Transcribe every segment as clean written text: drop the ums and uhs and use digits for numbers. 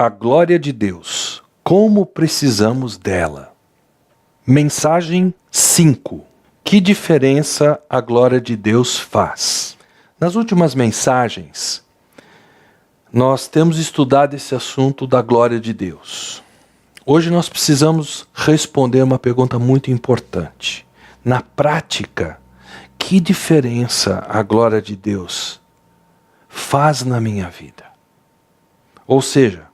A glória de Deus, como precisamos dela. Mensagem 5. Que diferença a glória de Deus faz? Nas últimas mensagens, nós temos estudado esse assunto da glória de Deus. Hoje nós precisamos responder uma pergunta muito importante. Na prática, que diferença a glória de Deus faz na minha vida? Ou seja,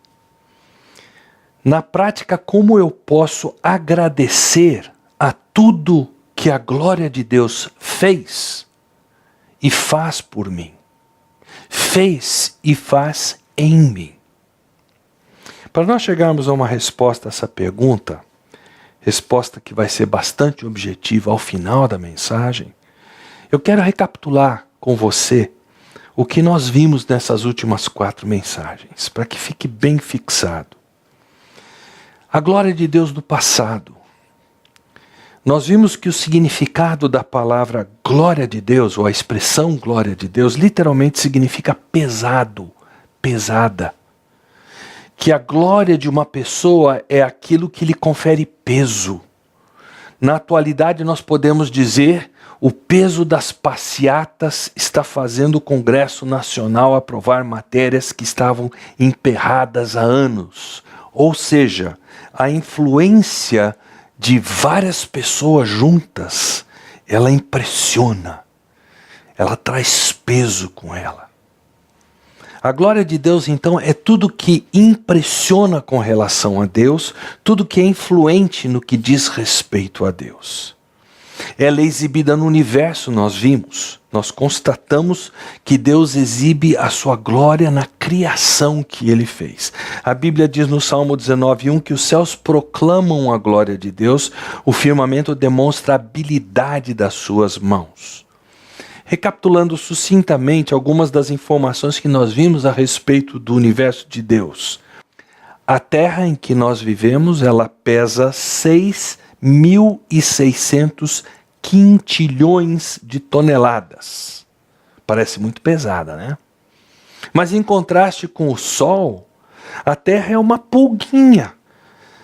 na prática, como eu posso agradecer a tudo que a glória de Deus fez e faz por mim? Fez e faz em mim. Para nós chegarmos a uma resposta a essa pergunta, resposta que vai ser bastante objetiva ao final da mensagem, eu quero recapitular com você o que nós vimos nessas últimas 4 mensagens, para que fique bem fixado. A glória de Deus do passado. Nós vimos que o significado da palavra glória de Deus, ou a expressão glória de Deus, literalmente significa pesado, pesada. Que a glória de uma pessoa é aquilo que lhe confere peso. Na atualidade nós podemos dizer, o peso das passeatas está fazendo o Congresso Nacional aprovar matérias que estavam emperradas há anos. Ou seja, a influência de várias pessoas juntas, ela impressiona, ela traz peso com ela. A glória de Deus, então, é tudo que impressiona com relação a Deus, tudo que é influente no que diz respeito a Deus. Ela é exibida no universo, nós vimos. Nós constatamos que Deus exibe a sua glória na criação que Ele fez. A Bíblia diz no Salmo 19:1 que os céus proclamam a glória de Deus, o firmamento demonstra a habilidade das suas mãos. Recapitulando sucintamente algumas das informações que nós vimos a respeito do universo de Deus. A terra em que nós vivemos, ela pesa 6.600 quintilhões de toneladas. Parece muito pesada, né? Mas em contraste com o Sol, a Terra é uma pulguinha.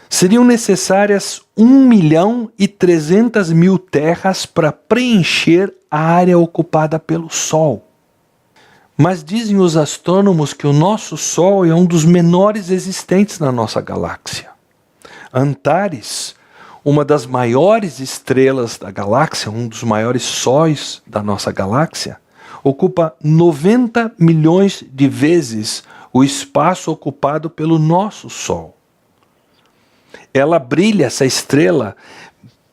Seriam necessárias 1.300.000 terras para preencher a área ocupada pelo Sol. Mas dizem os astrônomos que o nosso Sol é um dos menores existentes na nossa galáxia. Antares, uma das maiores estrelas da galáxia, um dos maiores sóis da nossa galáxia, ocupa 90 milhões de vezes o espaço ocupado pelo nosso Sol. Ela brilha, essa estrela,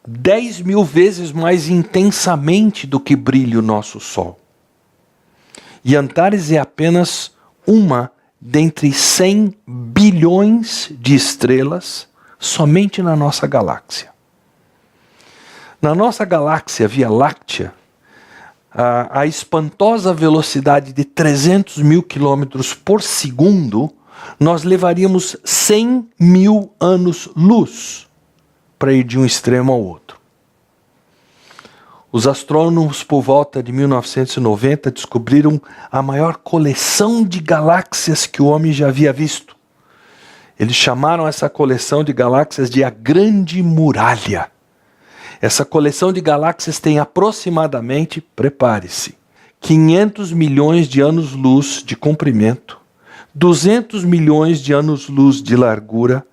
10.000 vezes mais intensamente do que brilha o nosso Sol. E Antares é apenas uma dentre 100 bilhões de estrelas somente na nossa galáxia. Na nossa galáxia Via Láctea, a espantosa velocidade de 300.000 quilômetros por segundo, nós levaríamos 100.000 anos-luz para ir de um extremo ao outro. Os astrônomos, por volta de 1990, descobriram a maior coleção de galáxias que o homem já havia visto. Eles chamaram essa coleção de galáxias de a Grande Muralha. Essa coleção de galáxias tem aproximadamente, prepare-se, 500 milhões de anos-luz de comprimento, 200 milhões de anos-luz de largura,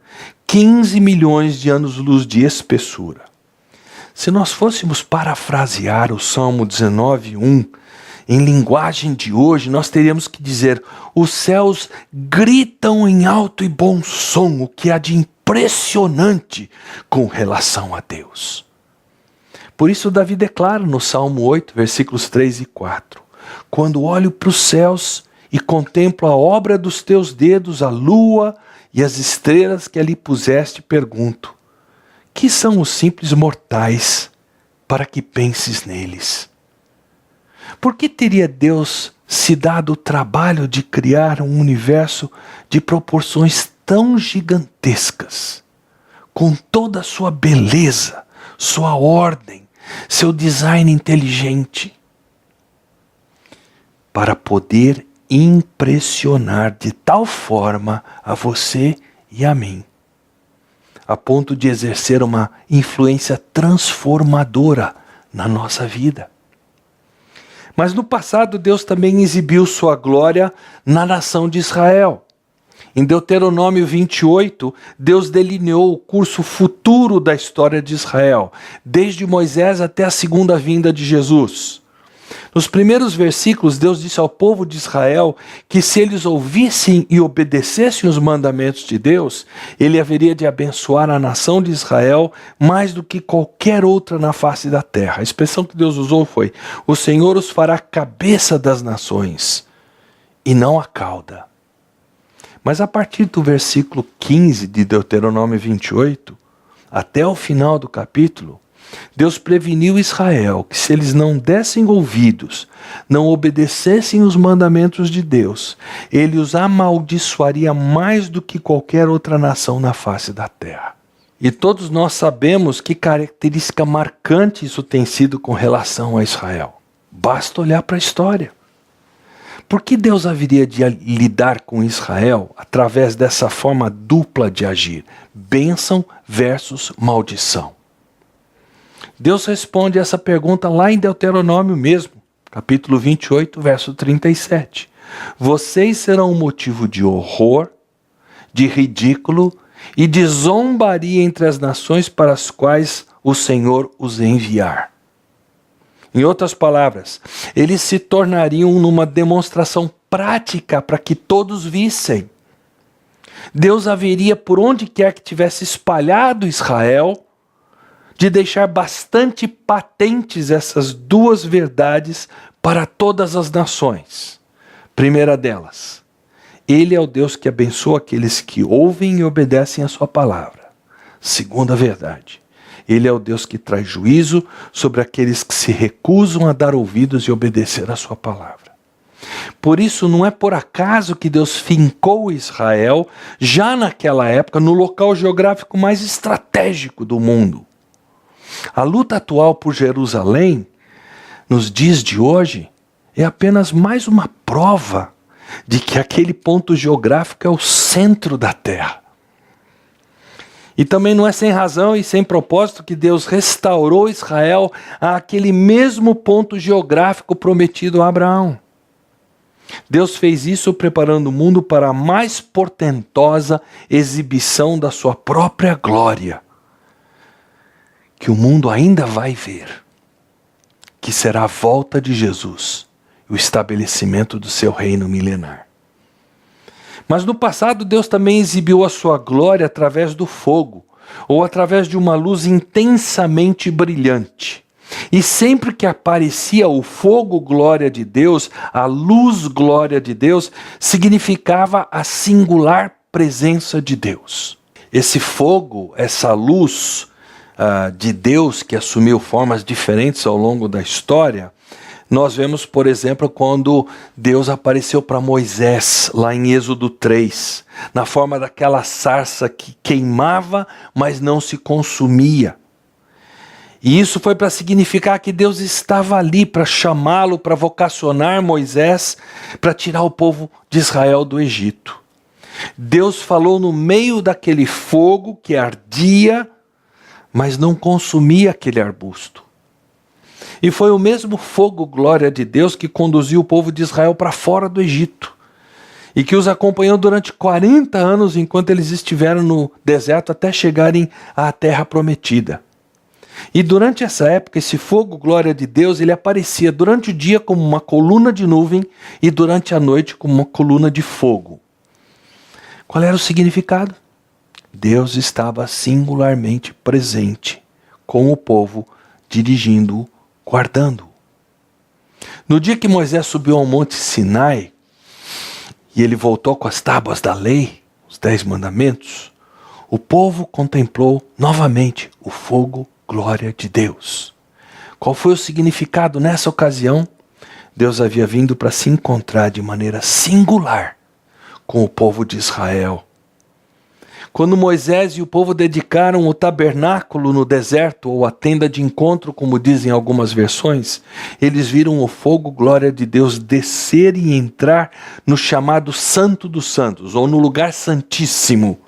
15 milhões de anos-luz de espessura. Se nós fôssemos parafrasear o Salmo 19:1, em linguagem de hoje, nós teríamos que dizer: os céus gritam em alto e bom som o que há de impressionante com relação a Deus. Por isso Davi declara no Salmo 8, versículos 3 e 4, quando olho para os céus e contemplo a obra dos teus dedos, a lua e as estrelas que ali puseste, pergunto: que são os simples mortais para que penses neles? Por que teria Deus se dado o trabalho de criar um universo de proporções tão gigantescas, com toda a sua beleza, sua ordem, seu design inteligente? Para poder impressionar de tal forma a você e a mim, a ponto de exercer uma influência transformadora na nossa vida. Mas no passado, Deus também exibiu sua glória na nação de Israel. Em Deuteronômio 28, Deus delineou o curso futuro da história de Israel, desde Moisés até a segunda vinda de Jesus. Nos primeiros versículos, Deus disse ao povo de Israel que se eles ouvissem e obedecessem os mandamentos de Deus, Ele haveria de abençoar a nação de Israel mais do que qualquer outra na face da terra. A expressão que Deus usou foi: o Senhor os fará cabeça das nações e não a cauda. Mas a partir do versículo 15 de Deuteronômio 28, até o final do capítulo, Deus preveniu Israel que se eles não dessem ouvidos, não obedecessem os mandamentos de Deus, Ele os amaldiçoaria mais do que qualquer outra nação na face da terra. E todos nós sabemos que característica marcante isso tem sido com relação a Israel. Basta olhar para a história. Por que Deus haveria de lidar com Israel através dessa forma dupla de agir? Bênção versus maldição. Deus responde essa pergunta lá em Deuteronômio mesmo, capítulo 28, verso 37. Vocês serão um motivo de horror, de ridículo e de zombaria entre as nações para as quais o Senhor os enviar. Em outras palavras, eles se tornariam numa demonstração prática para que todos vissem. Deus haveria, por onde quer que tivesse espalhado Israel, de deixar bastante patentes essas duas verdades para todas as nações. Primeira delas, Ele é o Deus que abençoa aqueles que ouvem e obedecem a sua palavra. Segunda verdade, Ele é o Deus que traz juízo sobre aqueles que se recusam a dar ouvidos e obedecer a sua palavra. Por isso, não é por acaso que Deus fincou Israel, já naquela época, no local geográfico mais estratégico do mundo. A luta atual por Jerusalém, nos dias de hoje, é apenas mais uma prova de que aquele ponto geográfico é o centro da terra. E também não é sem razão e sem propósito que Deus restaurou Israel àquele mesmo ponto geográfico prometido a Abraão. Deus fez isso preparando o mundo para a mais portentosa exibição da sua própria glória, que o mundo ainda vai ver, que será a volta de Jesus, o estabelecimento do seu reino milenar. Mas no passado Deus também exibiu a sua glória através do fogo, ou através de uma luz intensamente brilhante. E sempre que aparecia o fogo glória de Deus, a luz glória de Deus, significava a singular presença de Deus. Esse fogo, essa luz de Deus que assumiu formas diferentes ao longo da história, nós vemos, por exemplo, quando Deus apareceu para Moisés, lá em Êxodo 3, na forma daquela sarça que queimava, mas não se consumia. E isso foi para significar que Deus estava ali para chamá-lo, para vocacionar Moisés, para tirar o povo de Israel do Egito. Deus falou no meio daquele fogo que ardia, mas não consumia aquele arbusto. E foi o mesmo fogo, glória de Deus, que conduziu o povo de Israel para fora do Egito. E que os acompanhou durante 40 anos, enquanto eles estiveram no deserto, até chegarem à terra prometida. E durante essa época, esse fogo, glória de Deus, ele aparecia durante o dia como uma coluna de nuvem e durante a noite como uma coluna de fogo. Qual era o significado? Deus estava singularmente presente com o povo, dirigindo-o, guardando-o. No dia que Moisés subiu ao monte Sinai, e ele voltou com as tábuas da lei, os 10 mandamentos, o povo contemplou novamente o fogo, glória de Deus. Qual foi o significado nessa ocasião? Deus havia vindo para se encontrar de maneira singular com o povo de Israel. Quando Moisés e o povo dedicaram o tabernáculo no deserto, ou a tenda de encontro, como dizem algumas versões, eles viram o fogo, glória de Deus, descer e entrar no chamado Santo dos Santos, ou no lugar santíssimo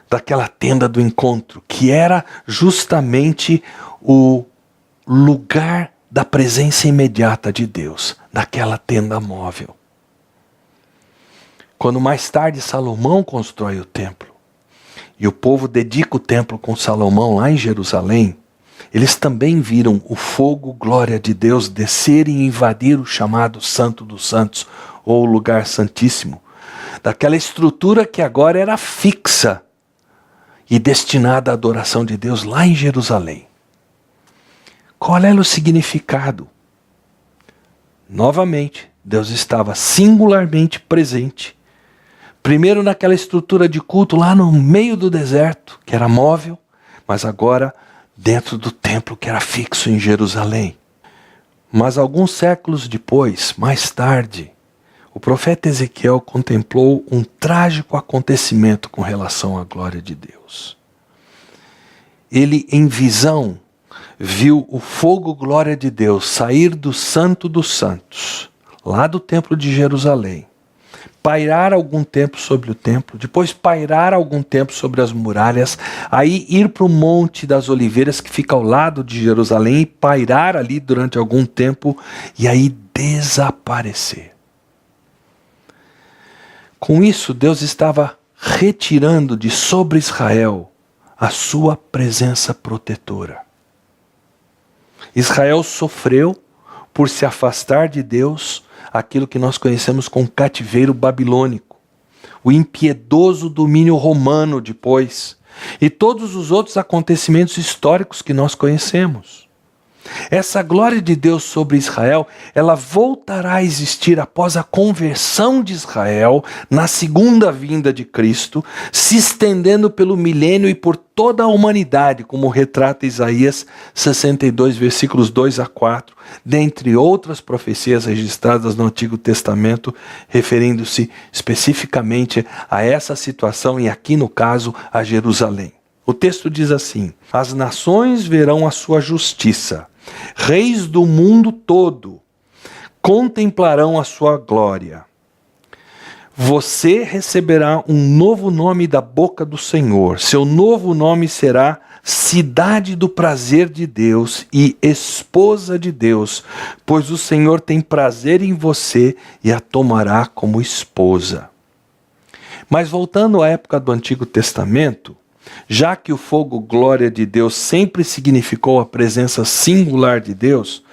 daquela tenda do encontro, que era justamente o lugar da presença imediata de Deus, naquela tenda móvel. Quando mais tarde Salomão constrói o templo, e o povo dedica o templo com Salomão lá em Jerusalém, eles também viram o fogo, glória de Deus, descer e invadir o chamado Santo dos Santos, ou lugar santíssimo, daquela estrutura que agora era fixa e destinada à adoração de Deus lá em Jerusalém. Qual era o significado? Novamente, Deus estava singularmente presente. Primeiro naquela estrutura de culto lá no meio do deserto, que era móvel, mas agora dentro do templo que era fixo em Jerusalém. Mas alguns séculos depois, mais tarde, o profeta Ezequiel contemplou um trágico acontecimento com relação à glória de Deus. Ele, em visão, viu o fogo, glória de Deus, sair do Santo dos Santos, lá do templo de Jerusalém, pairar algum tempo sobre o templo, depois pairar algum tempo sobre as muralhas, aí ir para o Monte das Oliveiras, que fica ao lado de Jerusalém, e pairar ali durante algum tempo, e aí desaparecer. Com isso, Deus estava retirando de sobre Israel a sua presença protetora. Israel sofreu por se afastar de Deus, aquilo que nós conhecemos como cativeiro babilônico, o impiedoso domínio romano depois, e todos os outros acontecimentos históricos que nós conhecemos. Essa glória de Deus sobre Israel, ela voltará a existir após a conversão de Israel, na segunda vinda de Cristo, se estendendo pelo milênio e por toda a humanidade, como retrata Isaías 62, versículos 2 a 4, dentre outras profecias registradas no Antigo Testamento, referindo-se especificamente a essa situação e aqui no caso a Jerusalém. O texto diz assim: as nações verão a sua justiça, reis do mundo todo contemplarão a sua glória. Você receberá um novo nome da boca do Senhor. Seu novo nome será Cidade do Prazer de Deus e Esposa de Deus, pois o Senhor tem prazer em você e a tomará como esposa. Mas voltando à época do Antigo Testamento, já que o fogo, glória de Deus, sempre significou a presença singular de Deus,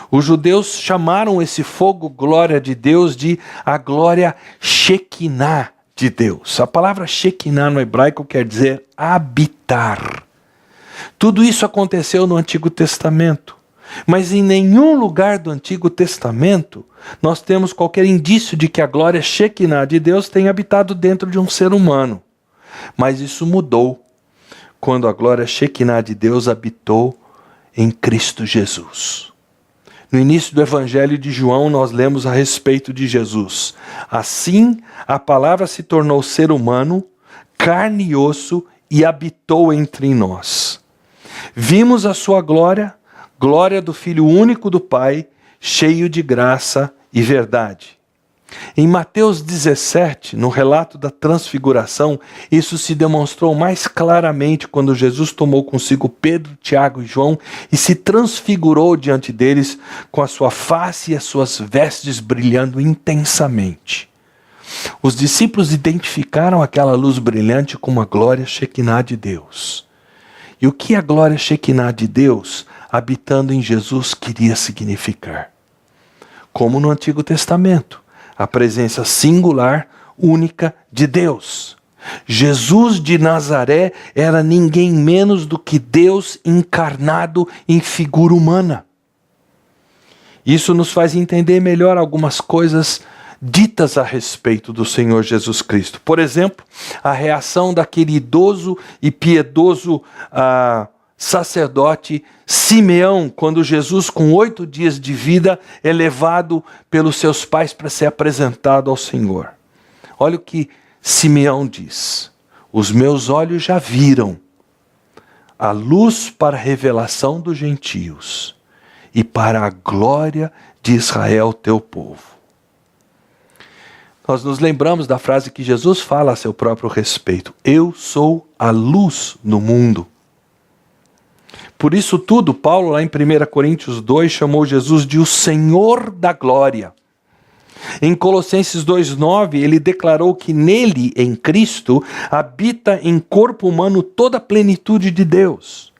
os judeus chamaram esse fogo, glória de Deus, de a glória Shekinah de Deus. A palavra Shekinah no hebraico quer dizer habitar. Tudo isso aconteceu no Antigo Testamento, mas em nenhum lugar do Antigo Testamento nós temos qualquer indício de que a glória Shekinah de Deus tenha habitado dentro de um ser humano. Mas isso mudou quando a glória Shekinah de Deus habitou em Cristo Jesus. No início do Evangelho de João, nós lemos a respeito de Jesus. Assim, a palavra se tornou ser humano, carne e osso, e habitou entre nós. Vimos a sua glória, glória do Filho único do Pai, cheio de graça e verdade. Em Mateus 17, no relato da transfiguração, isso se demonstrou mais claramente quando Jesus tomou consigo Pedro, Tiago e João e se transfigurou diante deles com a sua face e as suas vestes brilhando intensamente. Os discípulos identificaram aquela luz brilhante como a glória Shekinah de Deus. E o que a glória Shekinah de Deus, habitando em Jesus, queria significar? Como no Antigo Testamento, a presença singular, única de Deus. Jesus de Nazaré era ninguém menos do que Deus encarnado em figura humana. Isso nos faz entender melhor algumas coisas ditas a respeito do Senhor Jesus Cristo. Por exemplo, a reação daquele idoso e piedoso sacerdote Simeão, quando Jesus, com 8 dias de vida, é levado pelos seus pais para ser apresentado ao Senhor. Olha o que Simeão diz: os meus olhos já viram a luz para a revelação dos gentios e para a glória de Israel, teu povo. Nós nos lembramos da frase que Jesus fala a seu próprio respeito: eu sou a luz no mundo. Por isso tudo, Paulo lá em 1 Coríntios 2 chamou Jesus de o Senhor da glória. Em Colossenses 2,9 ele declarou que nele, em Cristo, habita em corpo humano toda a plenitude de Deus.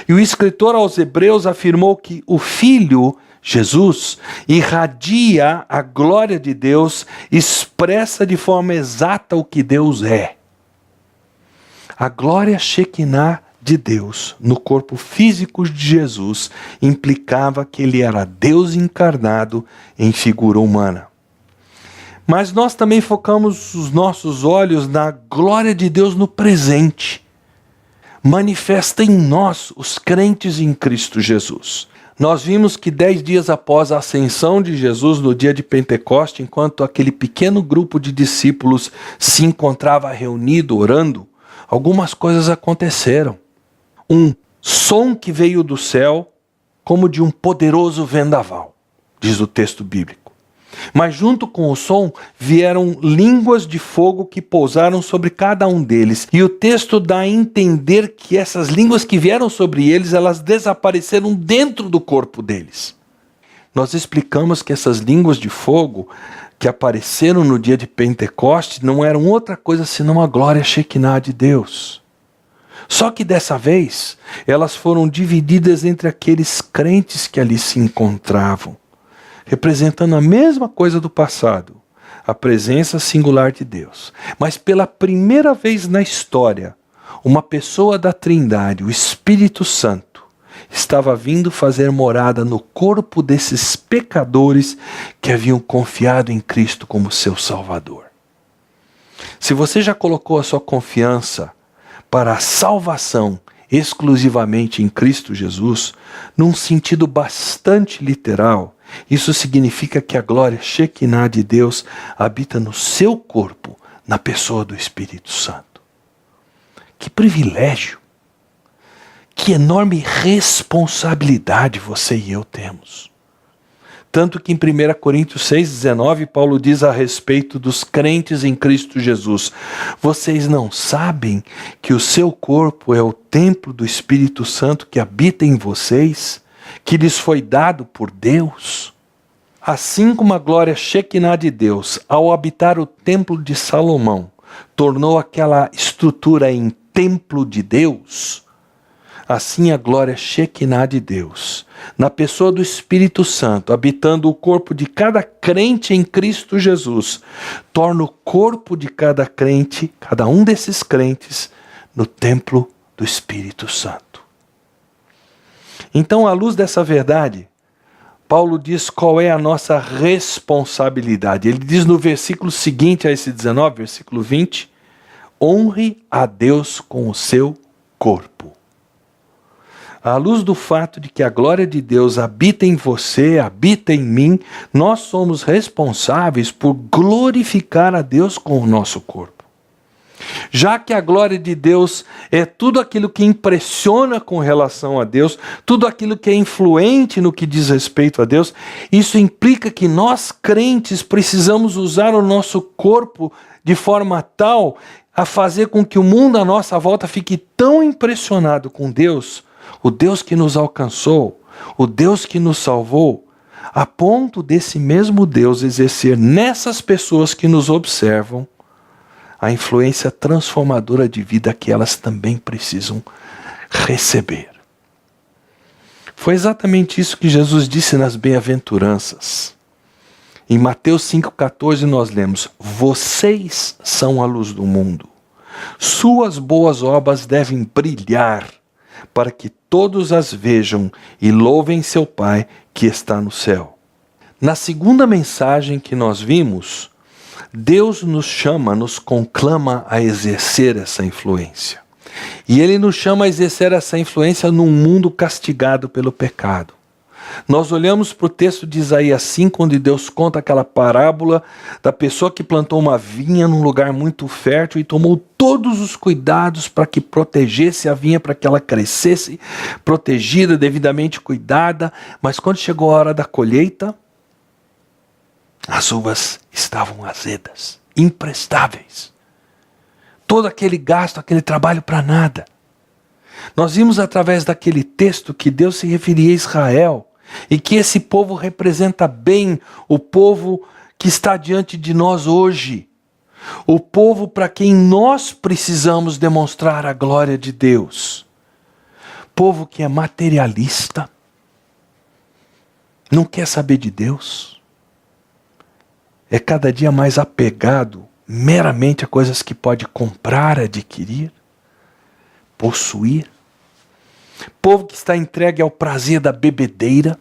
E o escritor aos Hebreus afirmou que o Filho, Jesus, irradia a glória de Deus, expressa de forma exata o que Deus é. A glória Shekinah de Deus no corpo físico de Jesus implicava que ele era Deus encarnado em figura humana. Mas nós também focamos os nossos olhos na glória de Deus no presente, manifesta em nós, os crentes em Cristo Jesus. Nós vimos que 10 dias após a ascensão de Jesus, no dia de Pentecoste, enquanto aquele pequeno grupo de discípulos se encontrava reunido orando, algumas coisas aconteceram. Um som que veio do céu, como de um poderoso vendaval, diz o texto bíblico. Mas junto com o som vieram línguas de fogo que pousaram sobre cada um deles. E o texto dá a entender que essas línguas que vieram sobre eles, elas desapareceram dentro do corpo deles. Nós explicamos que essas línguas de fogo que apareceram no dia de Pentecoste não eram outra coisa senão a glória Shekinah de Deus. Só que dessa vez, elas foram divididas entre aqueles crentes que ali se encontravam, representando a mesma coisa do passado, a presença singular de Deus. Mas pela primeira vez na história, uma pessoa da Trindade, o Espírito Santo, estava vindo fazer morada no corpo desses pecadores que haviam confiado em Cristo como seu Salvador. Se você já colocou a sua confiança para a salvação exclusivamente em Cristo Jesus, num sentido bastante literal, isso significa que a glória Shekinah de Deus habita no seu corpo, na pessoa do Espírito Santo. Que privilégio! Que enorme responsabilidade você e eu temos. Tanto que em 1 Coríntios 6,19, Paulo diz a respeito dos crentes em Cristo Jesus: vocês não sabem que o seu corpo é o templo do Espírito Santo que habita em vocês, que lhes foi dado por Deus? Assim como a glória Shekinah de Deus, ao habitar o templo de Salomão, tornou aquela estrutura em templo de Deus, assim a glória Shekinah de Deus, na pessoa do Espírito Santo, habitando o corpo de cada crente em Cristo Jesus, torna o corpo de cada crente, cada um desses crentes, no templo do Espírito Santo. Então, à luz dessa verdade, Paulo diz qual é a nossa responsabilidade. Ele diz no versículo seguinte a esse 19, versículo 20, honre a Deus com o seu corpo. À luz do fato de que a glória de Deus habita em você, habita em mim, nós somos responsáveis por glorificar a Deus com o nosso corpo. Já que a glória de Deus é tudo aquilo que impressiona com relação a Deus, tudo aquilo que é influente no que diz respeito a Deus, isso implica que nós crentes precisamos usar o nosso corpo de forma tal a fazer com que o mundo à nossa volta fique tão impressionado com Deus, o Deus que nos alcançou, o Deus que nos salvou, a ponto desse mesmo Deus exercer nessas pessoas que nos observam a influência transformadora de vida que elas também precisam receber. Foi exatamente isso que Jesus disse nas bem-aventuranças. Em Mateus 5,14 nós lemos: vocês são a luz do mundo. Suas boas obras devem brilhar, para que todos as vejam e louvem seu Pai que está no céu. Na segunda mensagem que nós vimos, Deus nos chama, nos conclama a exercer essa influência. E Ele nos chama a exercer essa influência num mundo castigado pelo pecado. Nós olhamos para o texto de Isaías 5, onde Deus conta aquela parábola da pessoa que plantou uma vinha num lugar muito fértil e tomou todos os cuidados para que protegesse a vinha, para que ela crescesse, protegida, devidamente cuidada. Mas quando chegou a hora da colheita, as uvas estavam azedas, imprestáveis. Todo aquele gasto, aquele trabalho para nada. Nós vimos através daquele texto que Deus se referia a Israel e que esse povo representa bem o povo que está diante de nós hoje. O povo para quem nós precisamos demonstrar a glória de Deus. Povo que é materialista, não quer saber de Deus, é cada dia mais apegado meramente a coisas que pode comprar, adquirir, possuir. Povo que está entregue ao prazer da bebedeira.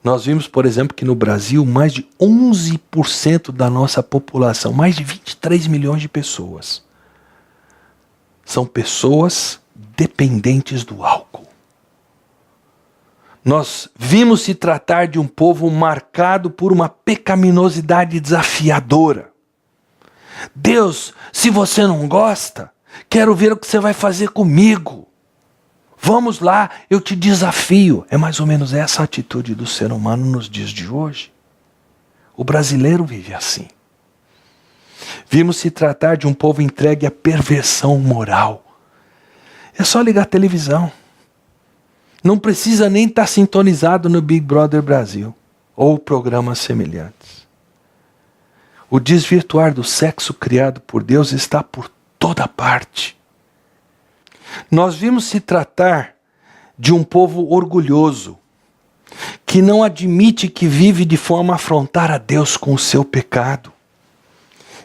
Nós vimos, por exemplo, que no Brasil mais de 11% da nossa população, mais de 23 milhões de pessoas, são pessoas dependentes do álcool. Nós vimos se tratar de um povo marcado por uma pecaminosidade desafiadora. Deus, se você não gosta, quero ver o que você vai fazer comigo. Vamos lá, eu te desafio. É mais ou menos essa a atitude do ser humano nos dias de hoje. O brasileiro vive assim. Vimos se tratar de um povo entregue à perversão moral. É só ligar a televisão. Não precisa nem estar sintonizado no Big Brother Brasil ou programas semelhantes. O desvirtuar do sexo criado por Deus está por toda parte. Nós vimos se tratar de um povo orgulhoso, que não admite que vive de forma a afrontar a Deus com o seu pecado.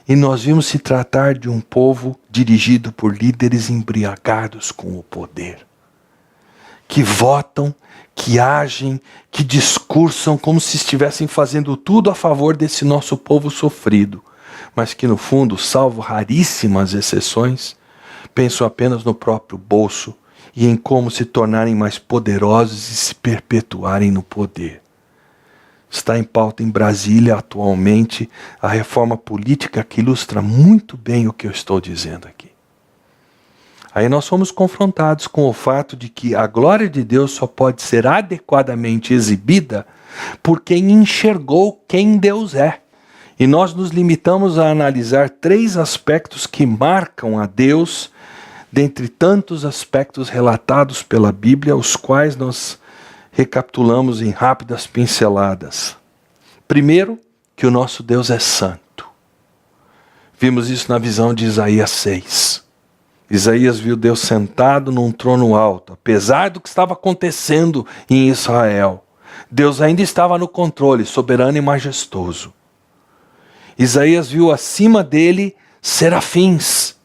E nós vimos se tratar de um povo dirigido por líderes embriagados com o poder, que votam, que agem, que discursam como se estivessem fazendo tudo a favor desse nosso povo sofrido, mas que no fundo, salvo raríssimas exceções, pensam apenas no próprio bolso e em como se tornarem mais poderosos e se perpetuarem no poder. Está em pauta em Brasília atualmente a reforma política que ilustra muito bem o que eu estou dizendo aqui. Aí nós fomos confrontados com o fato de que a glória de Deus só pode ser adequadamente exibida por quem enxergou quem Deus é. E nós nos limitamos a analisar 3 aspectos que marcam a Deus, dentre tantos aspectos relatados pela Bíblia, os quais nós recapitulamos em rápidas pinceladas. Primeiro, que o nosso Deus é santo. Vimos isso na visão de Isaías 6. Isaías viu Deus sentado num trono alto, apesar do que estava acontecendo em Israel. Deus ainda estava no controle, soberano e majestoso. Isaías viu acima dele serafins,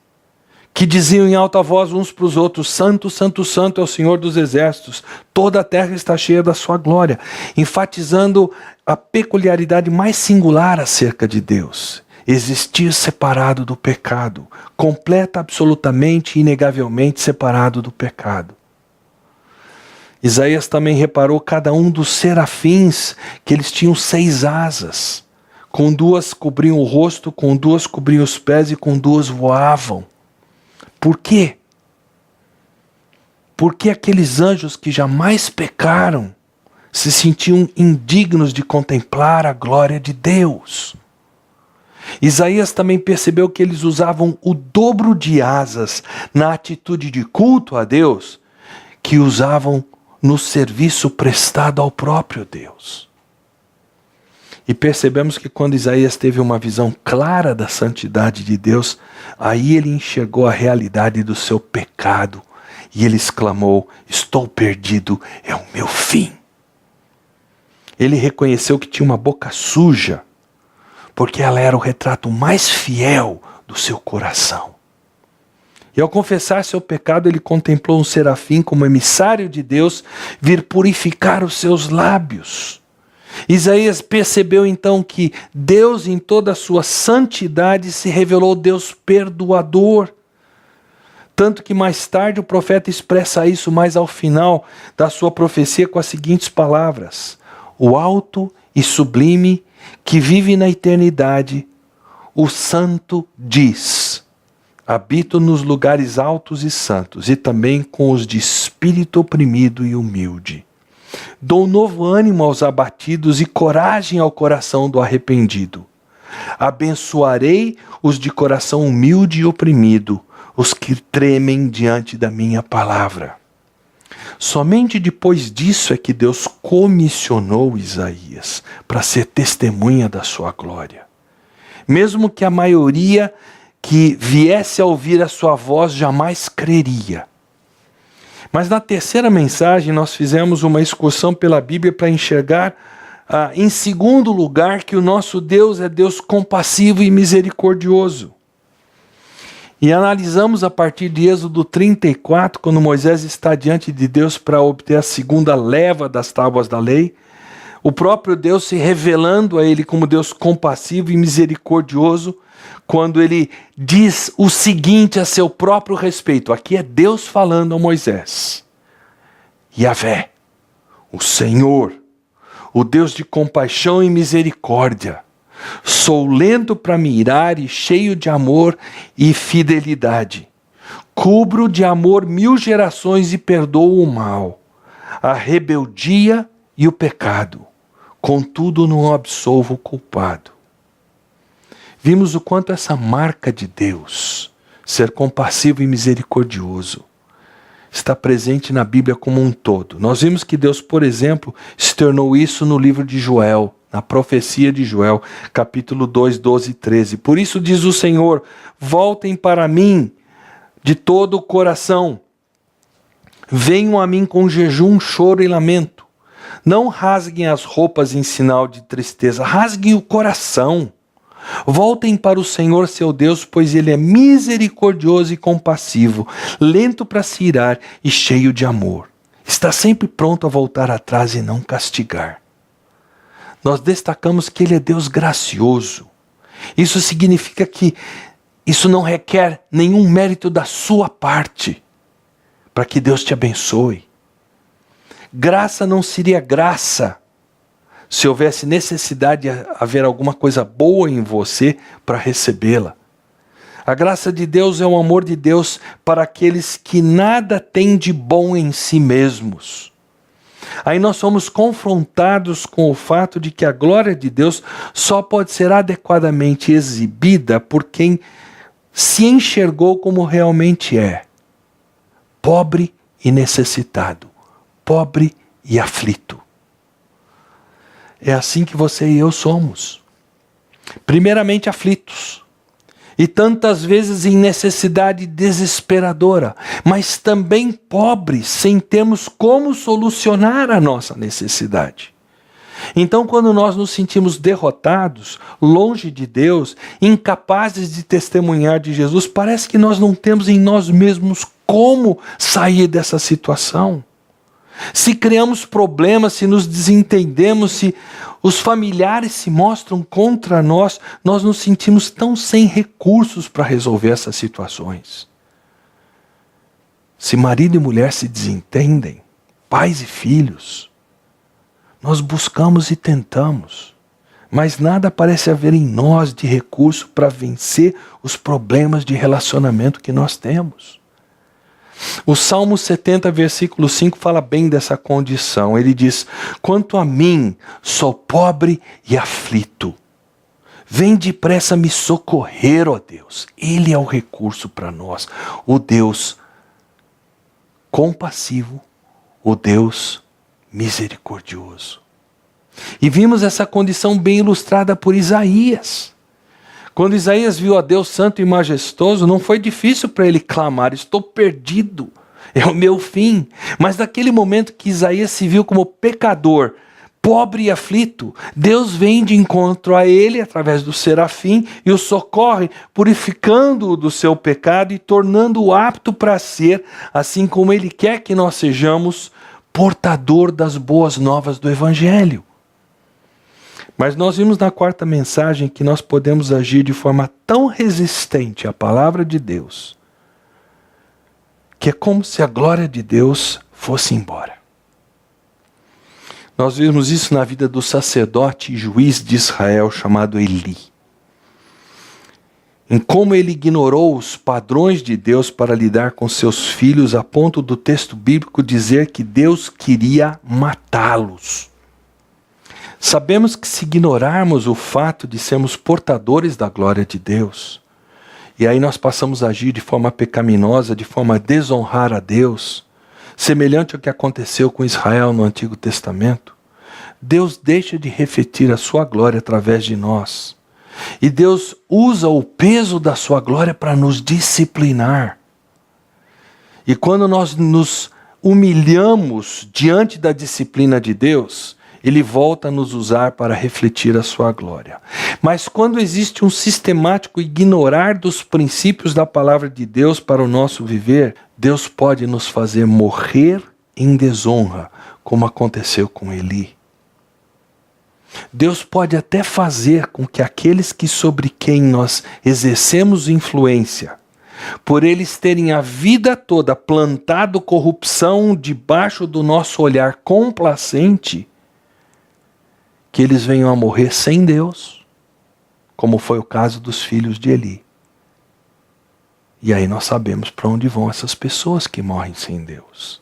que diziam em alta voz uns para os outros: Santo, Santo, Santo é o Senhor dos Exércitos, toda a terra está cheia da sua glória, enfatizando a peculiaridade mais singular acerca de Deus: existir separado do pecado, completa, absolutamente e inegavelmente separado do pecado. Isaías também reparou cada um dos serafins, que eles tinham 6 asas, com 2 cobriam o rosto, com 2 cobriam os pés e com 2 voavam. Por quê? Porque aqueles anjos que jamais pecaram se sentiam indignos de contemplar a glória de Deus. Isaías também percebeu que eles usavam o dobro de asas na atitude de culto a Deus que usavam no serviço prestado ao próprio Deus. E percebemos que quando Isaías teve uma visão clara da santidade de Deus, aí ele enxergou a realidade do seu pecado e ele exclamou: estou perdido, é o meu fim. Ele reconheceu que tinha uma boca suja, porque ela era o retrato mais fiel do seu coração. E ao confessar seu pecado, ele contemplou um serafim como emissário de Deus vir purificar os seus lábios. Isaías percebeu então que Deus, em toda a sua santidade, se revelou Deus perdoador. Tanto que mais tarde o profeta expressa isso mais ao final da sua profecia com as seguintes palavras: o alto e sublime que vive na eternidade, o santo diz: habito nos lugares altos e santos, e também com os de espírito oprimido e humilde. Dou novo ânimo aos abatidos e coragem ao coração do arrependido. Abençoarei os de coração humilde e oprimido, os que tremem diante da minha palavra. Somente depois disso é que Deus comissionou Isaías para ser testemunha da sua glória. Mesmo que a maioria que viesse a ouvir a sua voz jamais creria. Mas na terceira mensagem nós fizemos uma excursão pela Bíblia para enxergar, em segundo lugar, que o nosso Deus é Deus compassivo e misericordioso. E analisamos a partir de Êxodo 34, quando Moisés está diante de Deus para obter a segunda leva das tábuas da lei, o próprio Deus se revelando a ele como Deus compassivo e misericordioso, quando ele diz o seguinte a seu próprio respeito. Aqui é Deus falando a Moisés: Yahvé, o Senhor, o Deus de compaixão e misericórdia, sou lento para me irar e cheio de amor e fidelidade. Cubro de amor 1000 gerações e perdoo o mal, a rebeldia e o pecado. Contudo, não absolvo o culpado. Vimos o quanto essa marca de Deus, ser compassivo e misericordioso, está presente na Bíblia como um todo. Nós vimos que Deus, por exemplo, externou isso no livro de Joel, na profecia de Joel, capítulo 2, 12 e 13. Por isso diz o Senhor: voltem para mim de todo o coração. Venham a mim com jejum, choro e lamento. Não rasguem as roupas em sinal de tristeza, rasguem o coração. Voltem para o Senhor seu Deus, pois Ele é misericordioso e compassivo, lento para se irar e cheio de amor. Está sempre pronto a voltar atrás e não castigar. Nós destacamos que Ele é Deus gracioso. Isso significa que isso não requer nenhum mérito da sua parte para que Deus te abençoe. Graça não seria graça se houvesse necessidade de haver alguma coisa boa em você para recebê-la. A graça de Deus é o amor de Deus para aqueles que nada têm de bom em si mesmos. Aí nós somos confrontados com o fato de que a glória de Deus só pode ser adequadamente exibida por quem se enxergou como realmente é: pobre e necessitado, pobre e aflito. É assim que você e eu somos. Primeiramente aflitos, e tantas vezes em necessidade desesperadora, mas também pobres, sem termos como solucionar a nossa necessidade. Então, quando nós nos sentimos derrotados, longe de Deus, incapazes de testemunhar de Jesus, parece que nós não temos em nós mesmos como sair dessa situação. Se criamos problemas, se nos desentendemos, se os familiares se mostram contra nós, nós nos sentimos tão sem recursos para resolver essas situações. Se marido e mulher se desentendem, pais e filhos, nós buscamos e tentamos, mas nada parece haver em nós de recurso para vencer os problemas de relacionamento que nós temos. O Salmo 70, versículo 5 fala bem dessa condição. Ele diz: quanto a mim, sou pobre e aflito. Vem depressa me socorrer, ó Deus. Ele é o recurso para nós. O Deus compassivo, o Deus misericordioso. E vimos essa condição bem ilustrada por Isaías. Quando Isaías viu a Deus santo e majestoso, não foi difícil para ele clamar: estou perdido, é o meu fim. Mas naquele momento que Isaías se viu como pecador, pobre e aflito, Deus vem de encontro a ele através do serafim e o socorre, purificando-o do seu pecado e tornando-o apto para ser, assim como ele quer que nós sejamos, portador das boas novas do Evangelho. Mas nós vimos na quarta mensagem que nós podemos agir de forma tão resistente à palavra de Deus que é como se a glória de Deus fosse embora. Nós vemos isso na vida do sacerdote e juiz de Israel chamado Eli. Em como ele ignorou os padrões de Deus para lidar com seus filhos, a ponto do texto bíblico dizer que Deus queria matá-los. Sabemos que se ignorarmos o fato de sermos portadores da glória de Deus, e aí nós passamos a agir de forma pecaminosa, de forma a desonrar a Deus, semelhante ao que aconteceu com Israel no Antigo Testamento, Deus deixa de refletir a sua glória através de nós. E Deus usa o peso da sua glória para nos disciplinar. E quando nós nos humilhamos diante da disciplina de Deus, Ele volta a nos usar para refletir a sua glória. Mas quando existe um sistemático ignorar dos princípios da palavra de Deus para o nosso viver, Deus pode nos fazer morrer em desonra, como aconteceu com Eli. Deus pode até fazer com que aqueles sobre quem nós exercemos influência, por eles terem a vida toda plantado corrupção debaixo do nosso olhar complacente, que eles venham a morrer sem Deus, como foi o caso dos filhos de Eli. E aí nós sabemos para onde vão essas pessoas que morrem sem Deus.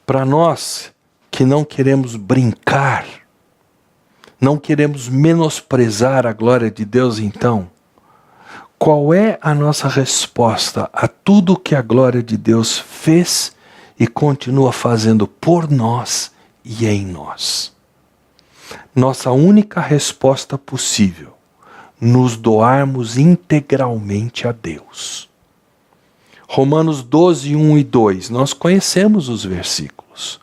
Para nós que não queremos brincar, não queremos menosprezar a glória de Deus, então, qual é a nossa resposta a tudo que a glória de Deus fez e continua fazendo por nós e em nós? Nossa única resposta possível: nos doarmos integralmente a Deus. Romanos 12, 1 e 2, nós conhecemos os versículos.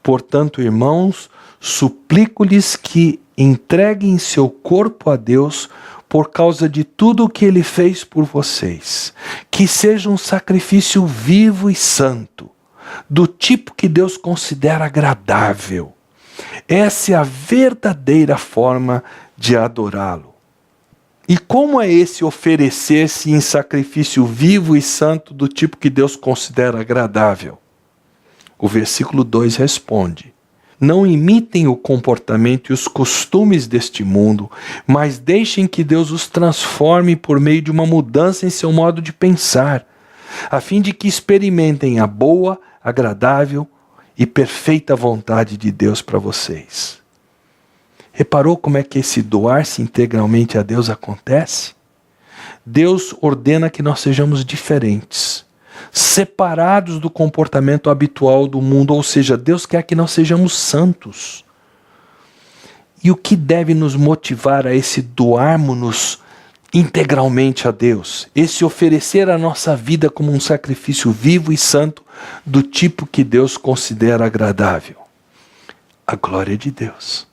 Portanto, irmãos, suplico-lhes que entreguem seu corpo a Deus por causa de tudo o que Ele fez por vocês. Que seja um sacrifício vivo e santo, do tipo que Deus considera agradável. Essa é a verdadeira forma de adorá-lo. E como é esse oferecer-se em sacrifício vivo e santo do tipo que Deus considera agradável? O versículo 2 responde: não imitem o comportamento e os costumes deste mundo, mas deixem que Deus os transforme por meio de uma mudança em seu modo de pensar, a fim de que experimentem a boa, agradável e perfeita vontade de Deus para vocês. Reparou como é que esse doar-se integralmente a Deus acontece? Deus ordena que nós sejamos diferentes, separados do comportamento habitual do mundo, ou seja, Deus quer que nós sejamos santos. E o que deve nos motivar a esse doarmos-nos integralmente a Deus, esse oferecer a nossa vida como um sacrifício vivo e santo do tipo que Deus considera agradável? A glória de Deus.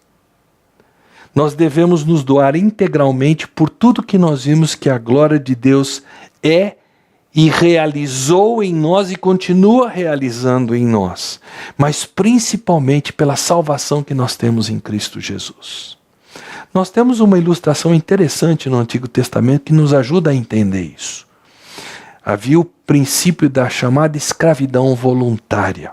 Nós devemos nos doar integralmente por tudo que nós vimos que a glória de Deus é e realizou em nós e continua realizando em nós, mas principalmente pela salvação que nós temos em Cristo Jesus. Nós temos uma ilustração interessante no Antigo Testamento que nos ajuda a entender isso. Havia o princípio da chamada escravidão voluntária.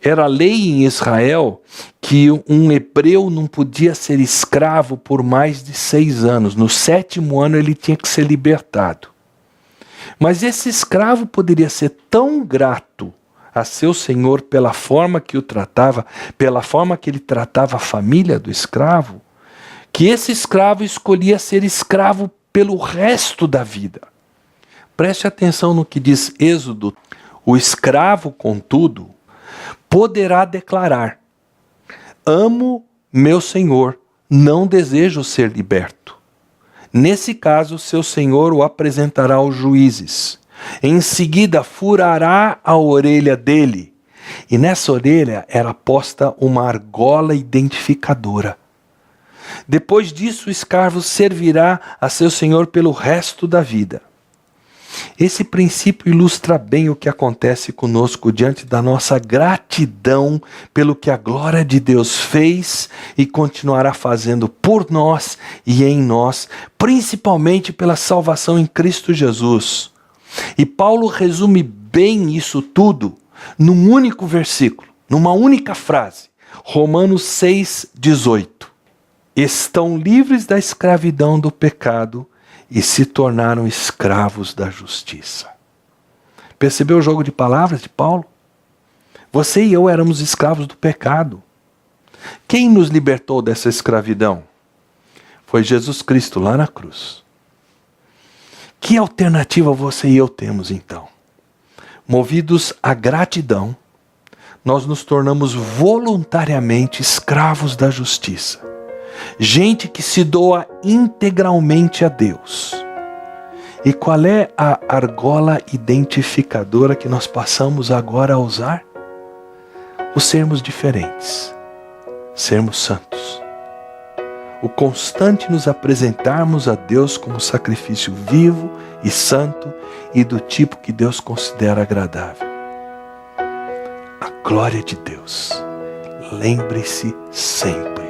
Era lei em Israel que um hebreu não podia ser escravo por mais de 6 anos. No 7º ano ele tinha que ser libertado. Mas esse escravo poderia ser tão grato a seu senhor pela forma que o tratava, pela forma que ele tratava a família do escravo, que esse escravo escolhia ser escravo pelo resto da vida. Preste atenção no que diz Êxodo: o escravo, contudo, poderá declarar: amo meu senhor, não desejo ser liberto. Nesse caso, seu senhor o apresentará aos juízes. Em seguida, furará a orelha dele. E nessa orelha era posta uma argola identificadora. Depois disso, o escravo servirá a seu senhor pelo resto da vida. Esse princípio ilustra bem o que acontece conosco diante da nossa gratidão pelo que a glória de Deus fez e continuará fazendo por nós e em nós, principalmente pela salvação em Cristo Jesus. E Paulo resume bem isso tudo num único versículo, numa única frase. Romanos 6,18. Estão livres da escravidão do pecado e se tornaram escravos da justiça. Percebeu o jogo de palavras de Paulo? Você e eu éramos escravos do pecado. Quem nos libertou dessa escravidão? Foi Jesus Cristo lá na cruz. Que alternativa você e eu temos então? Movidos à gratidão, nós nos tornamos voluntariamente escravos da justiça. Gente que se doa integralmente a Deus. E qual é a argola identificadora que nós passamos agora a usar? O sermos diferentes, sermos santos. O constante nos apresentarmos a Deus como sacrifício vivo e santo e do tipo que Deus considera agradável. A glória de Deus, lembre-se sempre,